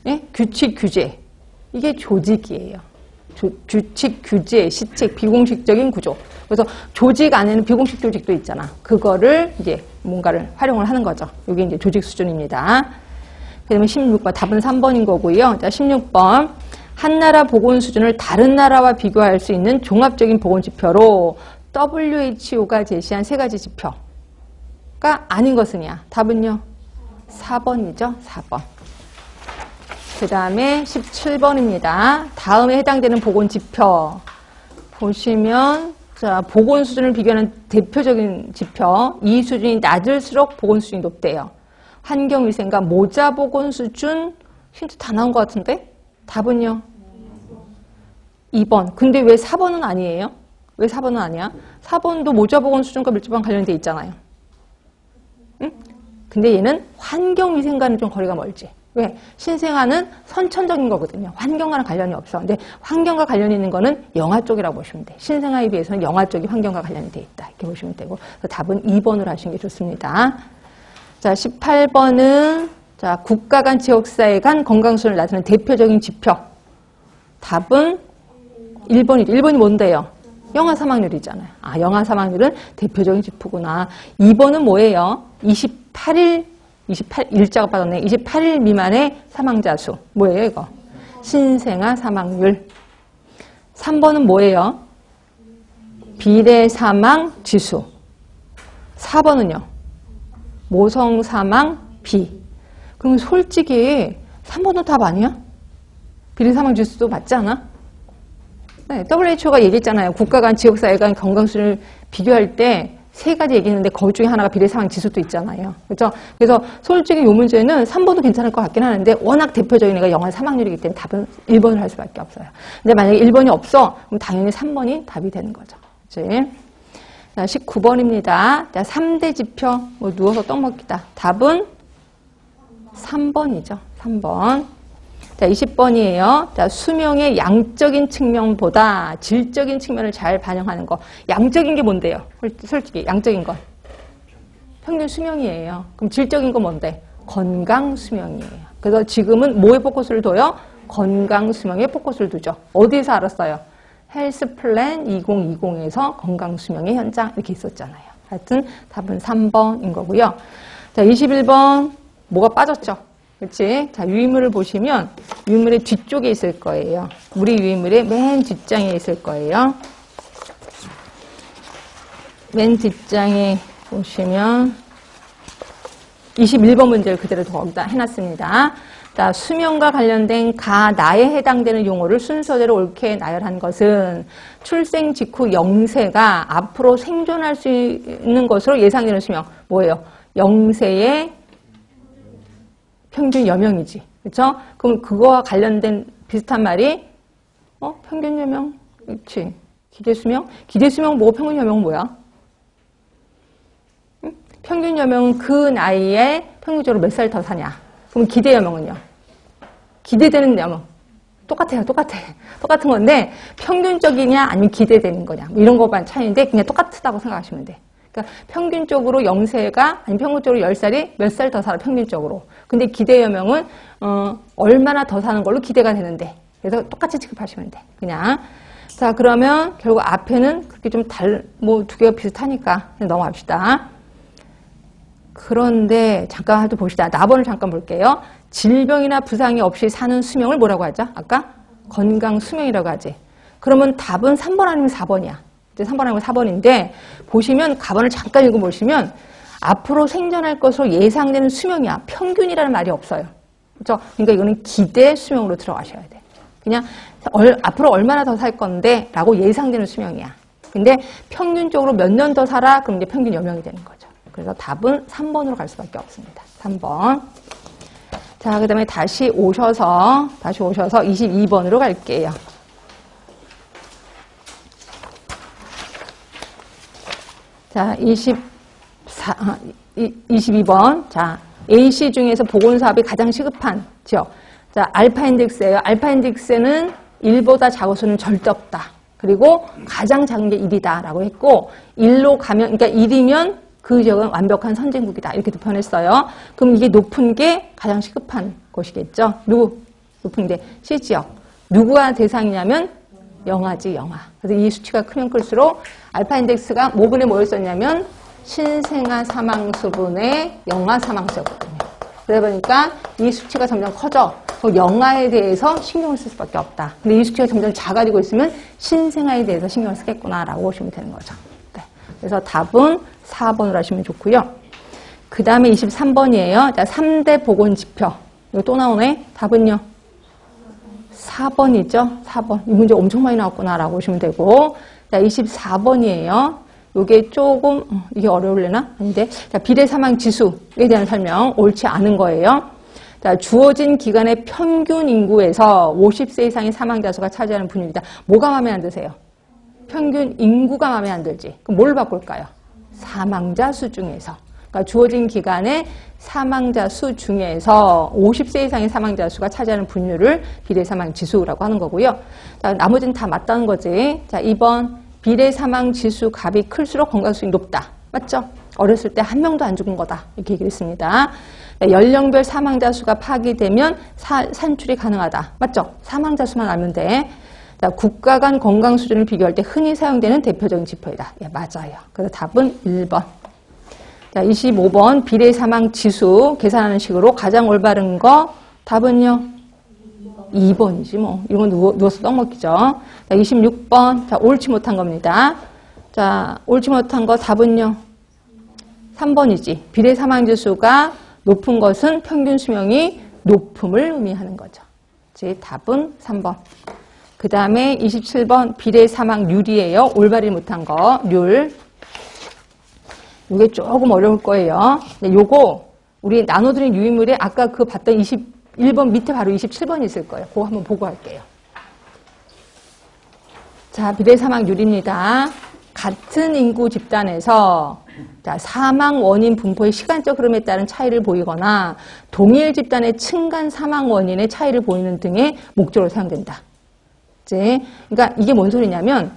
[SPEAKER 1] 예? 규칙, 규제. 이게 조직이에요. 규칙, 규제, 시책, 비공식적인 구조. 그래서 조직 안에는 비공식 조직도 있잖아. 그거를 이제 뭔가를 활용을 하는 거죠. 이게 이제 조직 수준입니다. 그 다음에 16번, 답은 3번인 거고요. 자, 16번. 한 나라 보건 수준을 다른 나라와 비교할 수 있는 종합적인 보건 지표로 WHO가 제시한 3가지 지표가 아닌 것은이야. 답은요? 4번이죠. 4번. 그 다음에 17번입니다. 다음에 해당되는 보건 지표. 보시면, 자, 보건 수준을 비교하는 대표적인 지표. 이 수준이 낮을수록 보건 수준이 높대요. 환경위생과 모자 보건 수준. 힌트 다 나온 것 같은데? 답은요? 2번. 근데 왜 4번은 아니에요? 왜 4번은 아니야? 4번도 모자 보건 수준과 밀접한 관련이 돼 있잖아요. 응? 근데 얘는 환경위생과는 좀 거리가 멀지. 왜? 신생아는 선천적인 거거든요. 환경과는 관련이 없어. 근데 환경과 관련이 있는 거는 영아 쪽이라고 보시면 돼. 신생아에 비해서는 영아 쪽이 환경과 관련이 돼 있다. 이렇게 보시면 되고. 그래서 답은 2번으로 하시는 게 좋습니다. 자, 18번은 자, 국가 간 지역사회 간 건강수준을 나타내는 대표적인 지표. 답은 1번이죠. 1번이 뭔데요? 영아 사망률이잖아요. 영아 사망률은 대표적인 지표구나. 2번은 뭐예요? 28일자가 빠졌네. 28일 미만의 사망자 수. 뭐예요, 이거? 신생아 사망률. 3번은 뭐예요? 비례 사망 지수. 4번은요? 모성 사망 비. 그럼 솔직히 3번은 답 아니야? 비례 사망 지수도 맞지 않아? 네, WHO가 얘기했잖아요. 국가 간 지역사회 간 건강수준을 비교할 때 3가지 얘기했는데 거기 중에 하나가 비례사망 지수도 있잖아요. 그렇죠? 그래서 솔직히 이 문제는 3번도 괜찮을 것 같긴 하는데 워낙 대표적인 애가 영아 사망률이기 때문에 답은 1번을 할 수밖에 없어요. 근데 만약에 1번이 없어 그럼 당연히 3번이 답이 되는 거죠. 그렇지? 자, 19번입니다. 자, 3대 지표 뭐 누워서 떡 먹기다. 답은 3번이죠. 3번. 자, 20번이에요. 자, 수명의 양적인 측면보다 질적인 측면을 잘 반영하는 거. 양적인 게 뭔데요? 솔직히 양적인 건. 평균 수명이에요. 그럼 질적인 건 뭔데? 건강 수명이에요. 그래서 지금은 뭐에 포커스를 둬요? 건강 수명에 포커스를 두죠. 어디서 알았어요? 헬스 플랜 2020에서 건강 수명의 현장 이렇게 있었잖아요. 하여튼 답은 3번인 거고요. 자, 21번 뭐가 빠졌죠? 그렇지? 자, 유의물을 보시면 유의물의 뒤쪽에 있을 거예요. 우리 유의물의 맨 뒷장에 있을 거예요. 맨 뒷장에 보시면 21번 문제를 그대로 거기다 해놨습니다. 자, 수명과 관련된 나에 해당되는 용어를 순서대로 옳게 나열한 것은 출생 직후 영세가 앞으로 생존할 수 있는 것으로 예상되는 수명. 뭐예요? 영세의 평균 여명이지. 그렇죠? 그럼 그거와 관련된 비슷한 말이 평균 여명? 그렇지. 기대 수명? 기대 수명 뭐고 평균 여명은 뭐야? 응? 평균 여명은 그 나이에 평균적으로 몇 살 더 사냐? 그럼 기대 여명은요? 기대되는 여명. 똑같아요. 똑같은 건데 평균적이냐 아니면 기대되는 거냐. 뭐 이런 것만 차이인데 그냥 똑같다고 생각하시면 돼. 그러니까 평균적으로 영세가 아니 평균적으로 10살이 몇 살 더 살아 평균적으로. 근데 기대 여명은 얼마나 더 사는 걸로 기대가 되는데. 그래서 똑같이 취급하시면 돼. 그냥. 자, 그러면 결국 앞에는 그렇게 좀 두 개가 비슷하니까 넘어갑시다. 그런데 잠깐 또 봅시다. 나번을 잠깐 볼게요. 질병이나 부상이 없이 사는 수명을 뭐라고 하죠? 아까 건강 수명이라고 하지. 그러면 답은 3번 아니면 4번이야. 이제 3번 아니면 4번인데 보시면 가번을 잠깐 읽어보시면 앞으로 생존할 것으로 예상되는 수명이야. 평균이라는 말이 없어요. 그렇죠? 그러니까 이거는 기대 수명으로 들어가셔야 돼. 그냥 앞으로 얼마나 더 살 건데 라고 예상되는 수명이야. 근데 평균적으로 몇 년 더 살아? 그럼 이제 평균 여명이 되는 거죠. 그래서 답은 3번으로 갈 수밖에 없습니다. 3번. 자, 그 다음에 다시 오셔서 22번으로 갈게요. 자, 22번. 자, AC 중에서 보건사업이 가장 시급한 지역. 자, 알파 인덱스예요. 알파 인덱스는 1보다 작은 수는 절대 없다. 그리고 가장 작은 게 1이다 라고 했고 1로 가면 그러니까 1이면 그 지역은 완벽한 선진국이다. 이렇게 표현했어요. 그럼 이게 높은 게 가장 시급한 곳이겠죠. 높은 게 C지역. 누구가 대상이냐면 영아지, 영아. 그래서 이 수치가 크면 클수록 알파 인덱스가 뭐분에 모였었냐면 신생아 사망수분의 영아 사망수였거든요. 그러다 보니까 이 수치가 점점 커져. 영아에 대해서 신경을 쓸 수밖에 없다. 근데 이 수치가 점점 작아지고 있으면 신생아에 대해서 신경을 쓰겠구나라고 보시면 되는 거죠. 네. 그래서 답은 4번으로 하시면 좋고요. 그 다음에 23번이에요. 자, 3대 보건지표. 이거 또 나오네. 답은요? 4번이죠. 4번. 이 문제 엄청 많이 나왔구나라고 보시면 되고. 자, 24번이에요. 요게 조금, 이게 어려울래나? 아닌데. 자, 비례 사망 지수에 대한 설명. 옳지 않은 거예요. 자, 주어진 기간의 평균 인구에서 50세 이상의 사망자 수가 차지하는 분율이다. 뭐가 마음에 안 드세요? 평균 인구가 마음에 안 들지. 그럼 뭘 바꿀까요? 사망자 수 중에서. 그러니까 주어진 기간의 사망자 수 중에서 50세 이상의 사망자 수가 차지하는 분율을 비례 사망 지수라고 하는 거고요. 자, 나머지는 다 맞다는 거지. 자, 2번. 비례 사망 지수 값이 클수록 건강 수익이 높다. 맞죠? 어렸을 때 한 명도 안 죽은 거다. 이렇게 얘기를 했습니다. 연령별 사망자 수가 파기되면 산출이 가능하다. 맞죠? 사망자 수만 알면 돼. 자, 국가 간 건강 수준을 비교할 때 흔히 사용되는 대표적인 지표이다. 예, 맞아요. 그래서 답은 1번. 자, 25번 비례 사망 지수 계산하는 식으로 가장 올바른 거 답은요? 2번이지 뭐. 이건 누워서 떡 먹기죠. 자, 26번. 자, 옳지 못한 겁니다. 자, 옳지 못한 거 답은요? 3번이지. 비례 사망 지수가 높은 것은 평균 수명이 높음을 의미하는 거죠. 즉 답은 3번. 그 다음에 27번 비례 사망률이에요. 올바르지 못한 거 률. 이게 조금 어려울 거예요. 요거 우리 나눠드린 유인물에 아까 그 봤던 21번 밑에 바로 27번이 있을 거예요. 그거 한번 보고 할게요. 자, 비례 사망률입니다. 같은 인구 집단에서 자, 사망 원인 분포의 시간적 흐름에 따른 차이를 보이거나 동일 집단의 층간 사망 원인의 차이를 보이는 등의 목적으로 사용된다. 그러니까 이게 뭔 소리냐면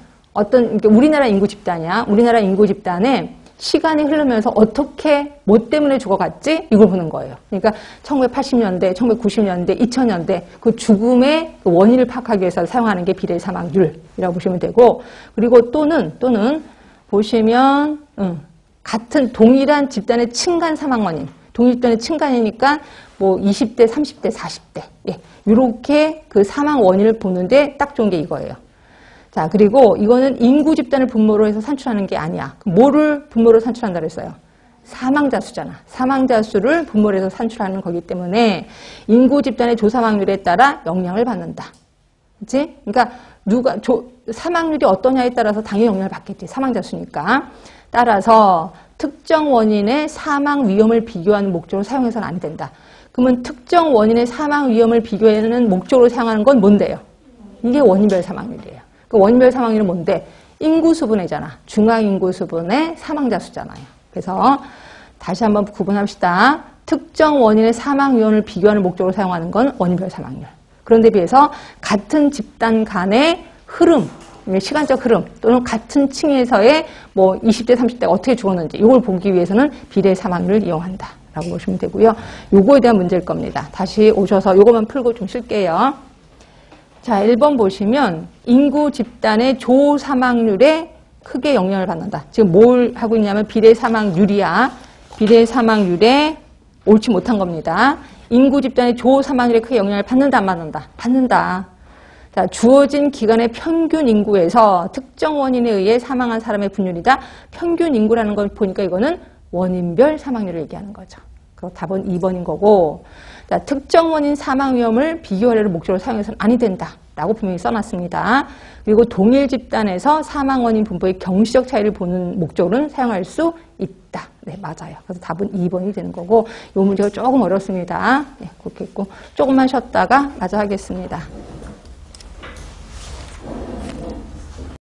[SPEAKER 1] 우리나라 인구 집단이야. 우리나라 인구 집단에 시간이 흐르면서 어떻게 뭐 때문에 죽어갔지? 이걸 보는 거예요. 그러니까 1980년대, 1990년대, 2000년대 그 죽음의 원인을 파악하기 위해서 사용하는 게 비례 사망률이라고 보시면 되고 그리고 또는 보시면 같은 동일한 집단의 층간 사망 원인 동일 집단의 층간이니까 뭐 20대, 30대, 40대 예, 이렇게 그 사망 원인을 보는데 딱 좋은 게 이거예요. 자, 그리고 이거는 인구 집단을 분모로 해서 산출하는 게 아니야. 뭐를 분모로 산출한다 그랬어요? 사망자 수잖아. 사망자 수를 분모를 해서 산출하는 거기 때문에 인구 집단의 조사망률에 따라 영향을 받는다. 그치? 그러니까 사망률이 어떠냐에 따라서 당연히 영향을 받겠지. 사망자 수니까. 따라서 특정 원인의 사망 위험을 비교하는 목적으로 사용해서는 안 된다. 그러면 특정 원인의 사망 위험을 비교하는 목적으로 사용하는 건 뭔데요? 이게 원인별 사망률이에요. 그 원인별 사망률은 뭔데? 인구수분해잖아. 중앙인구수분의 사망자 수잖아요. 그래서 다시 한번 구분합시다. 특정 원인의 사망 위험을 비교하는 목적으로 사용하는 건 원인별 사망률. 그런데 비해서 같은 집단 간의 흐름, 시간적 흐름 또는 같은 층에서의 뭐 20대, 30대가 어떻게 죽었는지 이걸 보기 위해서는 비례 사망률을 이용한다 라고 보시면 되고요. 요거에 대한 문제일 겁니다. 다시 오셔서 요거만 풀고 좀 쉴게요. 자, 1번 보시면 인구 집단의 조 사망률에 크게 영향을 받는다. 지금 뭘 하고 있냐면 비례 사망률이야. 비례 사망률에 옳지 못한 겁니다. 인구 집단의 조 사망률에 크게 영향을 받는다, 안 받는다? 받는다. 자, 주어진 기간의 평균 인구에서 특정 원인에 의해 사망한 사람의 분율이다. 평균 인구라는 걸 보니까 이거는 원인별 사망률을 얘기하는 거죠. 그럼 답은 2번인 거고, 자, 특정 원인 사망 위험을 비교하려는 목적으로 사용해서는 아니 된다 라고 분명히 써놨습니다. 그리고 동일 집단에서 사망 원인 분포의 경시적 차이를 보는 목적으로는 사용할 수 있다. 네, 맞아요. 그래서 답은 2번이 되는 거고, 이 문제가 조금 어렵습니다. 네, 그렇게 있고 조금만 쉬었다가 마저 하겠습니다.